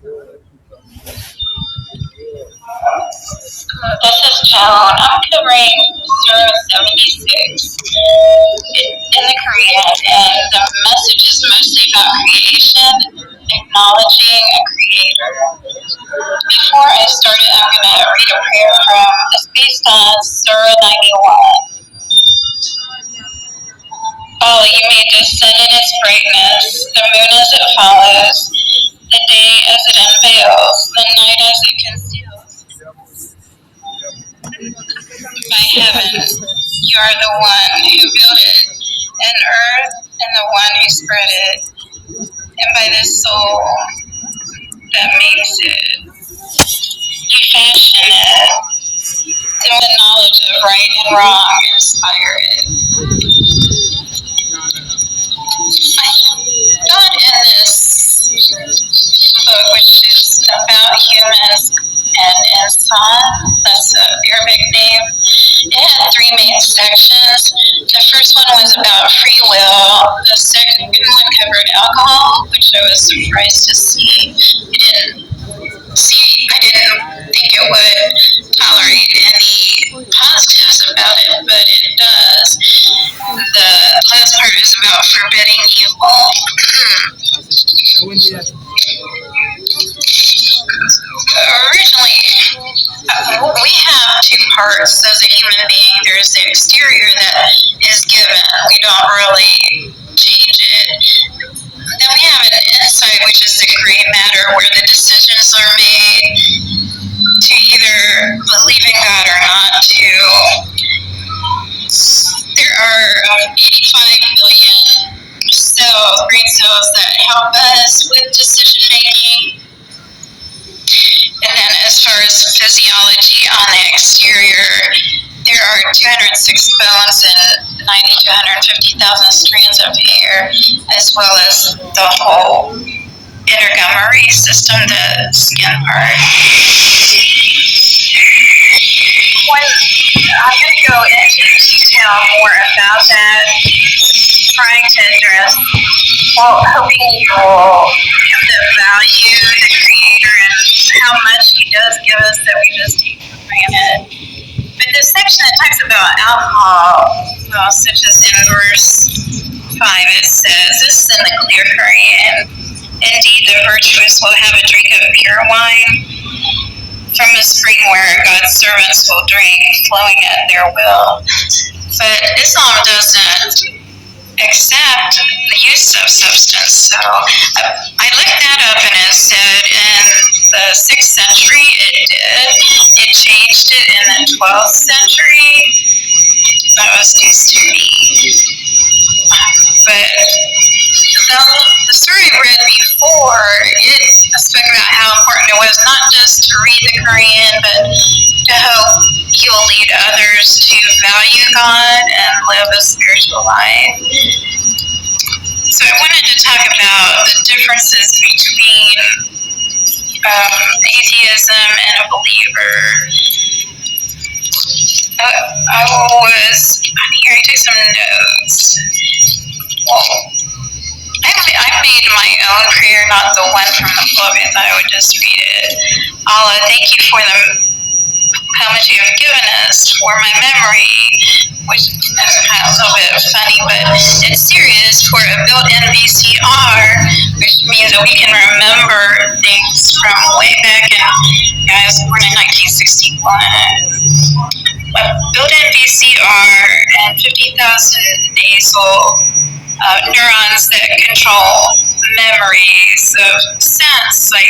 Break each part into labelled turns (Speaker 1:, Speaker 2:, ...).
Speaker 1: This is Joan. I'm covering Sura 76 in the Korean, and the message is mostly about creation, acknowledging a creator. Before I started, I'm going to read a prayer from, it's based on Sura 91. Oh, you made the sun in its brightness, the moon as it follows, the day as it unveils, the night as it conceals. By heaven, you are the one who built it, and earth, and the one who spread it, and by the soul that makes it, you fashion it, and the knowledge of right and wrong inspire it. God in this book, which is about humans and Insan, that's the Arabic name, it had three main sections. The first one was about free will. The second one covered alcohol, which I was surprised to see. I didn't think it would tolerate any positives about it, but it does. The last part is about forbidding evil. Originally, we have two parts as a human being. There's the exterior that is given. We don't really change it. Then we have an inside, which is the gray matter, where the decisions are made to either believe in God or not to. There are 85 billion cells, brain cells, that help us with decision making. And then as far as physiology on the exterior, there are 206 bones and 90 to 150,000 strands of hair, as well as the whole integumentary system, the skin part. I'm going to go into detail more about that, trying to address, hoping you will come to value the Creator and how much He does give us that we just take for granted. But the section that talks about alcohol, such as in verse 5, it says, this is in the Clear Korean, indeed the virtuous will have a drink of pure wine from a spring where God's servants will drink, flowing at their will. But Islam doesn't accept the use of substance. So I looked that up, and it said in the 6th century it did. It changed it in the 12th century. That was news to me. But the story I read before, it spoke about how important it was not just to read the Korean, but to hope you'll lead others to value God and live a spiritual life. So I wanted to talk about the differences between atheism and a believer. I took some notes. Well, I made my own prayer, not the one from the book. I thought I would just read it. Allah, thank you for how much you have given us for my memory, which is kind of a little bit funny, but it's serious, for a built-in VCR, which means that we can remember things from way back in, I was born in 1961. A built-in VCR and 50,000 nasal neurons that control memories of sense. Like,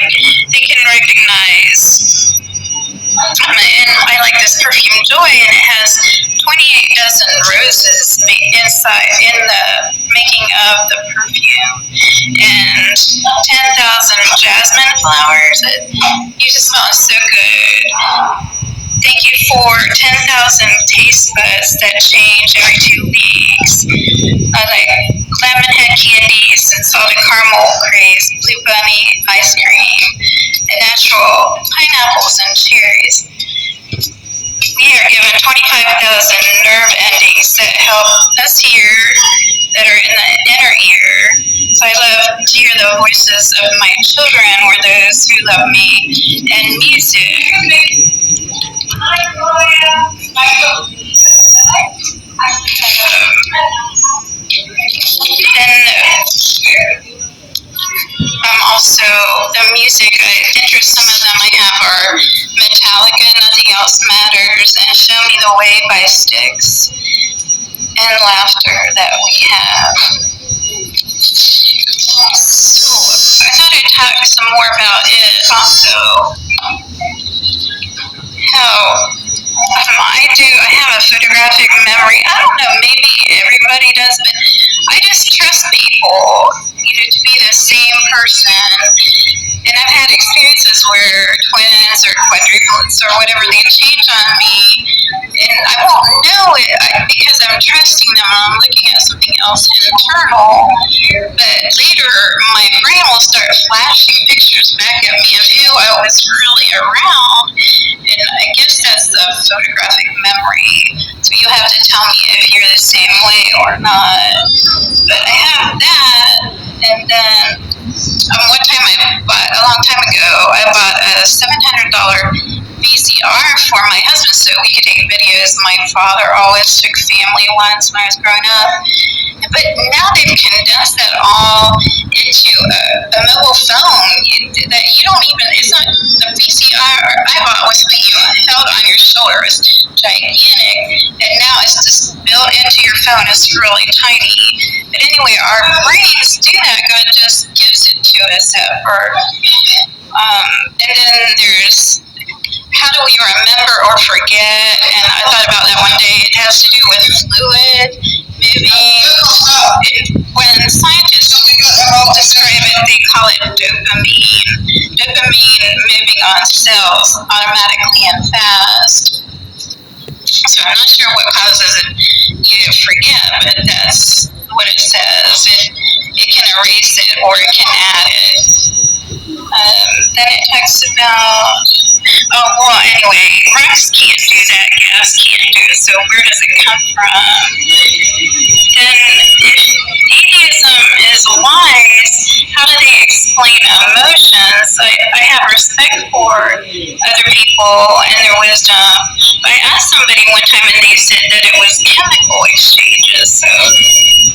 Speaker 1: they can recognize. And I like this perfume Joy, and it has 28 dozen roses inside in the making of the perfume, and 10,000 jasmine flowers. It just smells so good. Thank you for 10,000 taste buds that change every 2 weeks. Like lemon head candies and salted caramel craze, blue bunny ice cream, and natural pineapples and cherries. We are given 25,000 nerve endings that help us hear, that are in the inner ear. So I love to hear the voices of my children, or those those who love me, and music. And also the music, some of them I have are Metallica, Nothing Else Matters, and Show Me the Way by Styx, and Laughter that we have. So I thought I'd talk some more about it also. How I have a photographic memory. I don't know, maybe everybody does, but I just trust people, to be the same person. And I've had experiences where twins or quadruplets or whatever, they change on me, and I won't know it because I'm trusting them and I'm looking at something else internal. But later, my brain will start flashing pictures back at me of who I was really around, and I guess that's the photographic memory. So you have to tell me if you're the same way or not. But I have that, and then one time a long time ago, I bought a $700 VCR for my husband so we could take videos. My father always took family ones when I was growing up. But now they've condensed that all into a mobile phone that you don't even, it's not, the VCR I bought was something you held on your shoulder. It's gigantic, and now it's just built into your phone. It's really tiny. But anyway, our brains do that. God just gives it to us at birth. And then there's how do we remember or forget? And I thought about that one day. It has to do with fluid moving. When scientists describe it, they call it dopamine. Dopamine moving on cells automatically and fast. So I'm not sure what causes you to forget, but that's what it says. It can erase it or it can add it. Then it talks about, anyway, rocks can't do that, gas can't do it, so where does it come from? And if atheism is wise, how do they explain emotions? I have respect for other people and their wisdom. I asked somebody one time and they said that it was chemical exchanges, so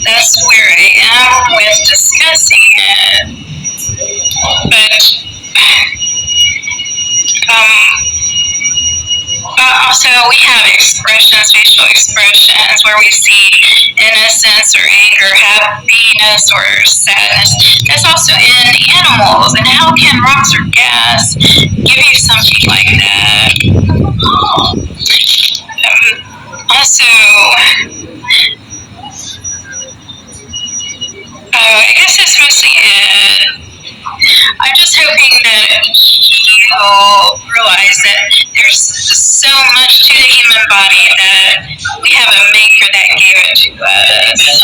Speaker 1: that's where I am with discussing it. But also, we have expressions, facial expressions, where we see innocence or anger, happiness or sadness. That's also in animals. And how can rocks or gas give you something like that? Also, I guess that's mostly it. I'm just hoping that you'll realize that there's so much to the human body that we have a maker that gave it to us.